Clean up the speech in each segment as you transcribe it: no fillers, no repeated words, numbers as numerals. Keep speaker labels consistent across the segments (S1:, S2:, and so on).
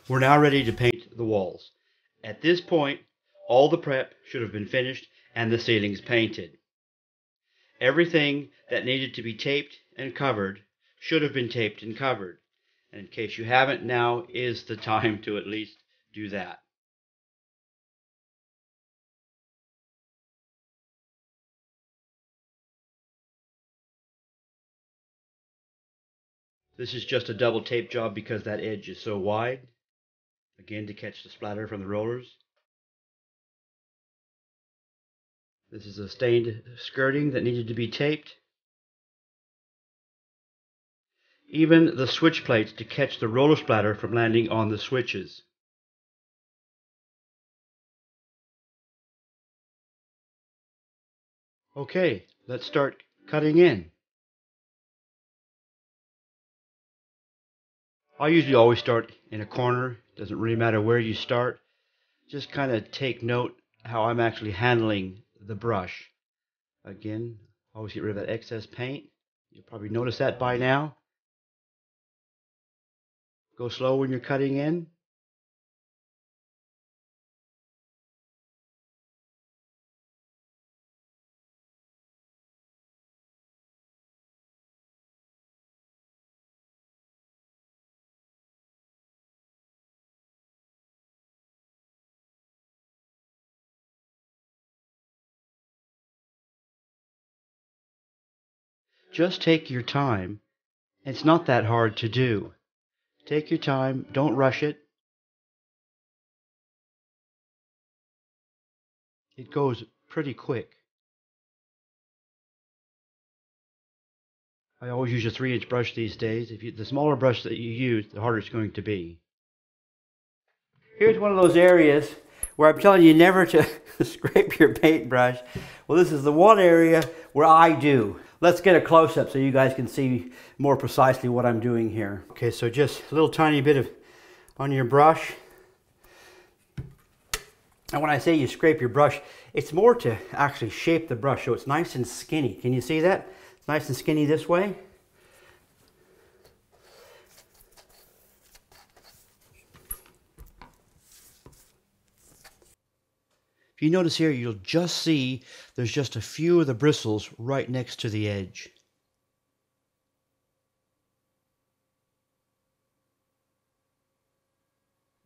S1: We're now ready to paint the walls. At this point, all the prep should have been finished and the ceilings painted. Everything that needed to be taped and covered should have been taped and covered. And in case you haven't, now is the time to at least do that. This is just a double tape job because that edge is so wide. Again, to catch the splatter from the rollers. This is a stained skirting that needed to be taped. Even the switch plates to catch the roller splatter from landing on the switches. Okay, let's start cutting in. I usually always start in a corner. Doesn't really matter where you start. Just kind of take note how I'm actually handling the brush. Again, always get rid of that excess paint. You'll probably notice that by now. Go slow when you're cutting in. Just take your time. It's not that hard to do. Take your time. Don't rush it. It goes pretty quick. I always use a 3-inch brush these days. The smaller brush that you use, the harder it's going to be. Here's one of those areas where I'm telling you never to scrape your paintbrush. Well, this is the one area where I do. Let's get a close-up so you guys can see more precisely what I'm doing here. Okay, so just a little tiny bit of on your brush. And when I say you scrape your brush, it's more to actually shape the brush so it's nice and skinny. Can you see that? It's nice and skinny this way. If you notice here, you'll just see there's just a few of the bristles right next to the edge.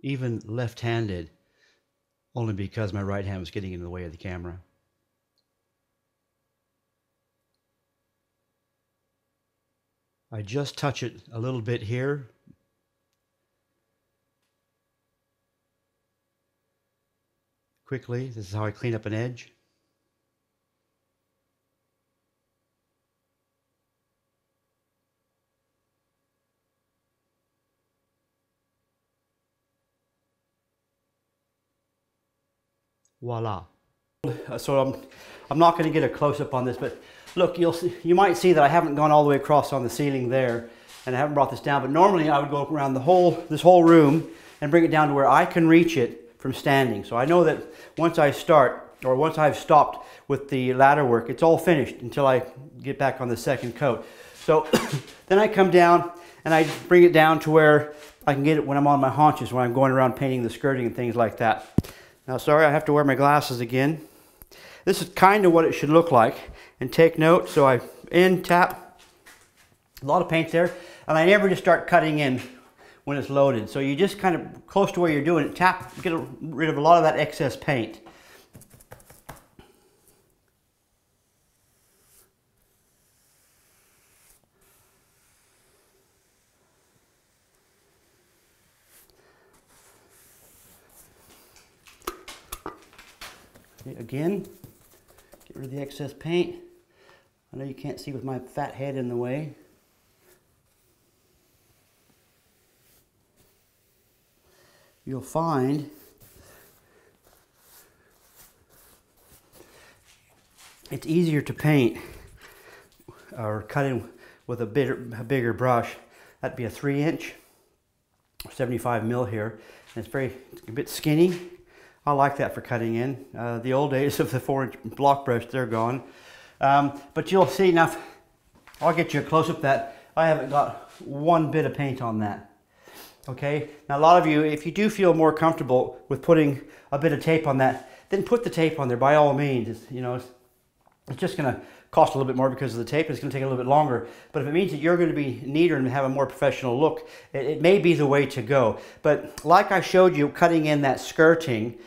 S1: Even left-handed, only because my right hand was getting in the way of the camera. I just touch it a little bit here. Quickly, this is how I clean up an edge. Voila. So I'm not going to get a close-up on this, but look, you might see that I haven't gone all the way across on the ceiling there, and I haven't brought this down, but normally I would go around this whole room and bring it down to where I can reach it from standing. So I know that once I start, or once I've stopped with the ladder work, it's all finished until I get back on the second coat. So then I come down and I bring it down to where I can get it when I'm on my haunches, when I'm going around painting the skirting and things like that. Now, sorry, I have to wear my glasses again. This is kind of what it should look like. And take note, so I tap, a lot of paint there, and I never just start cutting in when it's loaded. So you just kind of close to where you're doing it, tap, get rid of a lot of that excess paint. Again, get rid of the excess paint. I know you can't see with my fat head in the way. You'll find it's easier to paint or cut in with a bigger brush. That'd be a 3-inch, 75 mil here. And it's a bit skinny. I like that for cutting in. The old days of the 4-inch block brush, they're gone. But you'll see now, I'll get you a close-up that I haven't got one bit of paint on that. Okay, now a lot of you, if you do feel more comfortable with putting a bit of tape on that, then put the tape on there by all means. It's just going to cost a little bit more because of the tape. It's going to take a little bit longer. But if it means that you're going to be neater and have a more professional look, it may be the way to go. But like I showed you, cutting in that skirting,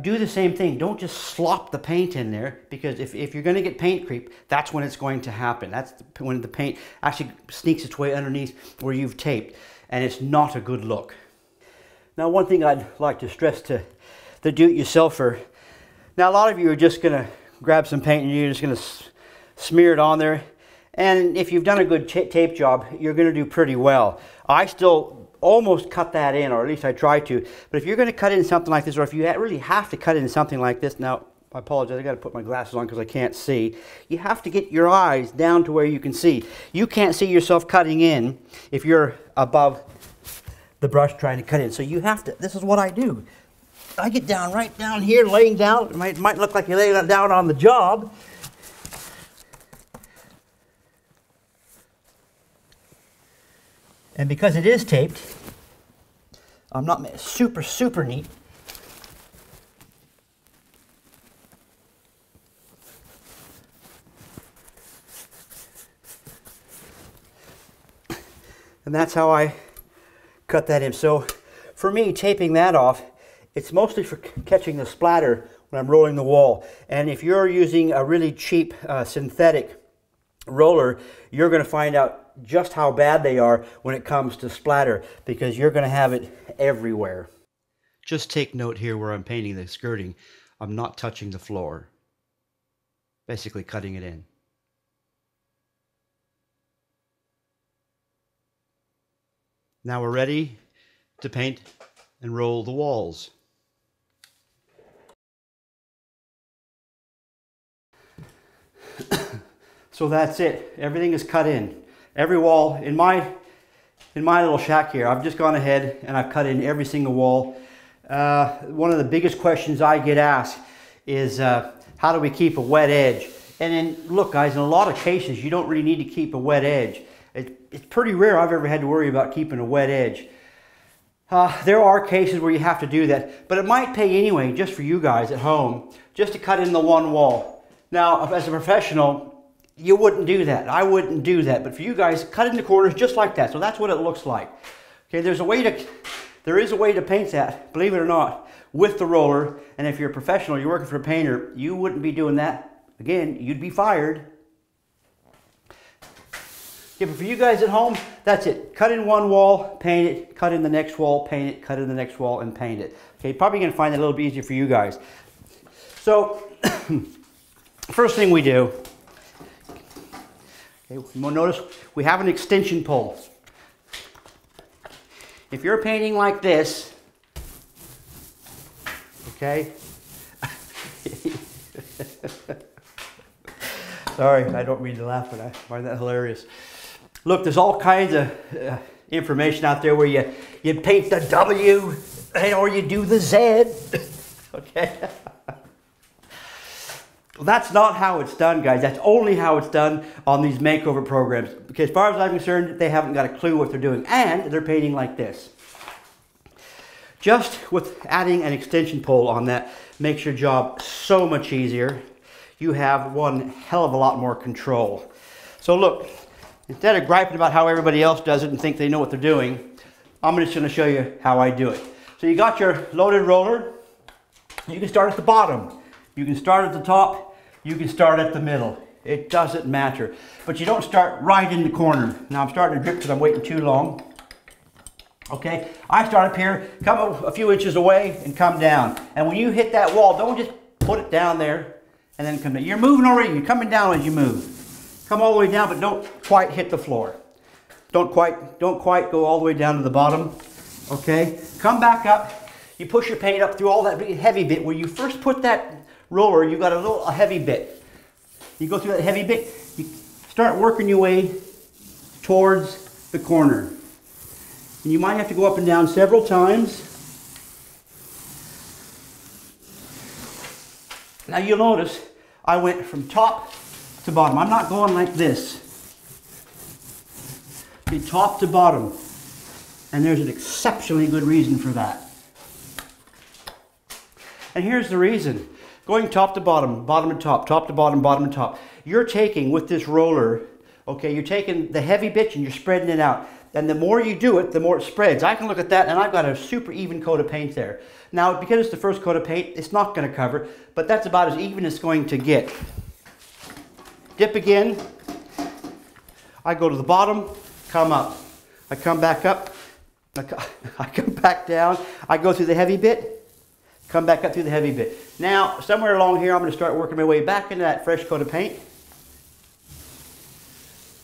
S1: do the same thing. Don't just slop the paint in there, because if you're going to get paint creep, that's when it's going to happen. That's when the paint actually sneaks its way underneath where you've taped, and it's not a good look. Now, one thing I'd like to stress to the do-it-yourselfer, now a lot of you are just going to grab some paint and you're just going to smear it on there, and if you've done a good tape job, you're going to do pretty well. I still almost cut that in, or at least I try to, but if you're going to cut in something like this, or if you really have to cut in something like this, now I apologize, I got to put my glasses on because I can't see. You have to get your eyes down to where you can see. You can't see yourself cutting in if you're above the brush trying to cut in. So you have to, this is what I do. I get down right down here, laying down. It might look like you're laying down on the job. And because it is taped, I'm not super neat. And that's how I cut that in. So for me, taping that off, it's mostly for catching the splatter when I'm rolling the wall. And if you're using a really cheap synthetic roller, you're going to find out just how bad they are when it comes to splatter, because you're going to have it everywhere. Just take note here where I'm painting the skirting, I'm not touching the floor. Basically cutting it in. Now we're ready to paint and roll the walls. So that's it. Everything is cut in. Every wall in my little shack here, I've just gone ahead and I've cut in every single wall. One of the biggest questions I get asked is how do we keep a wet edge? And then look guys, in a lot of cases you don't really need to keep a wet edge. It's pretty rare I've ever had to worry about keeping a wet edge. There are cases where you have to do that, but it might pay anyway, just for you guys at home, just to cut in the one wall. Now, as a professional, you wouldn't do that. I wouldn't do that, but for you guys, cut in the corners just like that. So that's what it looks like. Okay, there is a way to paint that, believe it or not, with the roller. And if you're a professional, you're working for a painter, you wouldn't be doing that. Again, you'd be fired. Yeah, but for you guys at home, that's it. Cut in one wall, paint it, cut in the next wall, paint it, cut in the next wall, and paint it. Okay, probably gonna find that a little bit easier for you guys. So, first thing we do, okay, notice we have an extension pole. If you're painting like this, okay, sorry, I don't mean to laugh, but I find that hilarious. Look, there's all kinds of information out there where you paint the W or you do the Z. Okay? Well, that's not how it's done, guys. That's only how it's done on these makeover programs. Because as far as I'm concerned, they haven't got a clue what they're doing. And they're painting like this. Just with adding an extension pole on that makes your job so much easier. You have one hell of a lot more control. So look, instead of griping about how everybody else does it and think they know what they're doing, I'm just going to show you how I do it. So you got your loaded roller. You can start at the bottom. You can start at the top. You can start at the middle. It doesn't matter. But you don't start right in the corner. Now I'm starting to drip because I'm waiting too long. Okay, I start up here, come a few inches away and come down. And when you hit that wall, don't just put it down there and then come down. You're moving already. You're coming down as you move. Come all the way down, but don't quite hit the floor. Don't quite go all the way down to the bottom. Okay, come back up. You push your paint up through all that heavy bit. Where you first put that roller, you got a heavy bit. You go through that heavy bit. You start working your way towards the corner. And you might have to go up and down several times. Now you'll notice I went from top to bottom. I'm not going like this. Okay, top to bottom. And there's an exceptionally good reason for that. And here's the reason. Going top to bottom, bottom to top to bottom, bottom to top. You're taking, with this roller, okay, you're taking the heavy bits and you're spreading it out. And the more you do it, the more it spreads. I can look at that and I've got a super even coat of paint there. Now, because it's the first coat of paint, it's not going to cover, but that's about as even as it's going to get. Dip again. I go to the bottom, come up. I come back up. I come back down. I go through the heavy bit, come back up through the heavy bit. Now, somewhere along here, I'm going to start working my way back into that fresh coat of paint.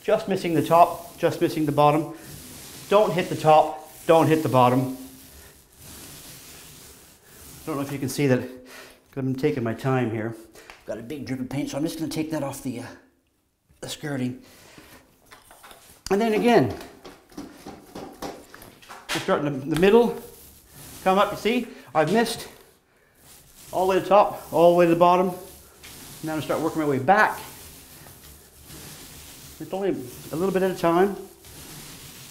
S1: Just missing the top, just missing the bottom. Don't hit the top, don't hit the bottom. I don't know if you can see that, because I'm taking my time here. I've got a big drip of paint, so I'm just going to take that off the skirting. And then again, we're starting in the middle, come up, you see, I've missed all the way to the top, all the way to the bottom. Now I'm going to start working my way back. It's only a little bit at a time.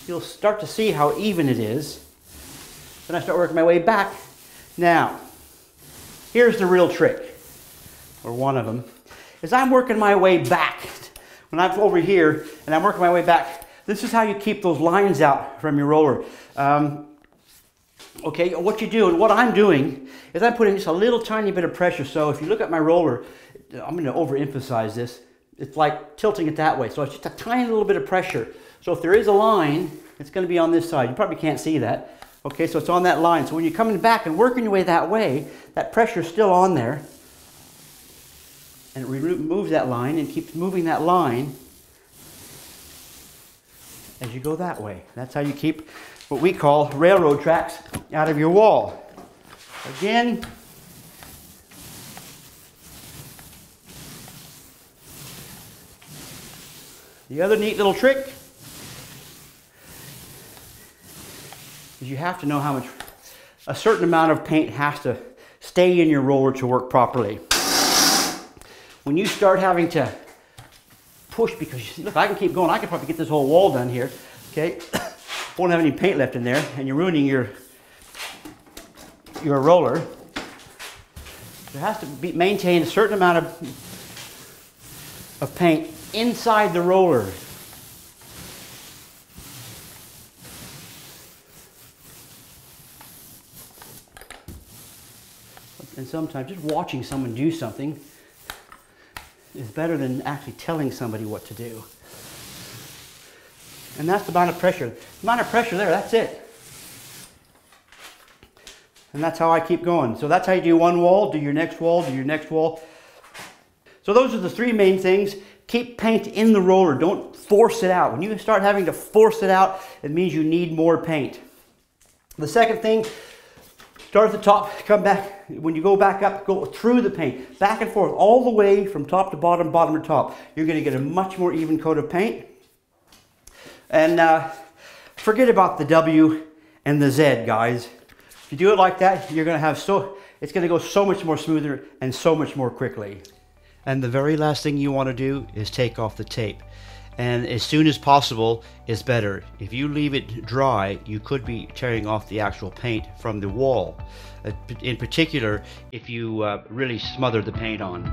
S1: You'll start to see how even it is. Then I start working my way back. Now, here's the real trick, or one of them, is I'm working my way back. When I'm over here and I'm working my way back, this is how you keep those lines out from your roller. Okay, what you do, and what I'm doing, is I'm putting just a little tiny bit of pressure. So if you look at my roller, I'm going to overemphasize this. It's like tilting it that way. So it's just a tiny little bit of pressure. So if there is a line, it's going to be on this side. You probably can't see that. Okay, so it's on that line. So when you're coming back and working your way that way, that pressure is still on there. And it removes that line and keeps moving that line as you go that way. That's how you keep what we call railroad tracks out of your wall. Again, the other neat little trick is you have to know how much, a certain amount of paint has to stay in your roller to work properly. When you start having to push, because look, I can keep going, I can probably get this whole wall done here, okay? Won't have any paint left in there, and you're ruining your roller. There has to be maintain a certain amount of paint inside the roller. And sometimes just watching someone do something is better than actually telling somebody what to do. And that's the amount of pressure. The amount of pressure there, that's it. And that's how I keep going. So that's how you do one wall, do your next wall, do your next wall. So those are the three main things. Keep paint in the roller. Don't force it out. When you start having to force it out, it means you need more paint. The second thing, start at the top, come back. When you go back up, go through the paint, back and forth, all the way from top to bottom, bottom to top. You're going to get a much more even coat of paint. And forget about the W and the Z, guys. If you do it like that, you're going to have it's going to go so much more smoother and so much more quickly. And the very last thing you want to do is take off the tape. And as soon as possible is better. If you leave it dry, you could be tearing off the actual paint from the wall. In particular, if you really smother the paint on.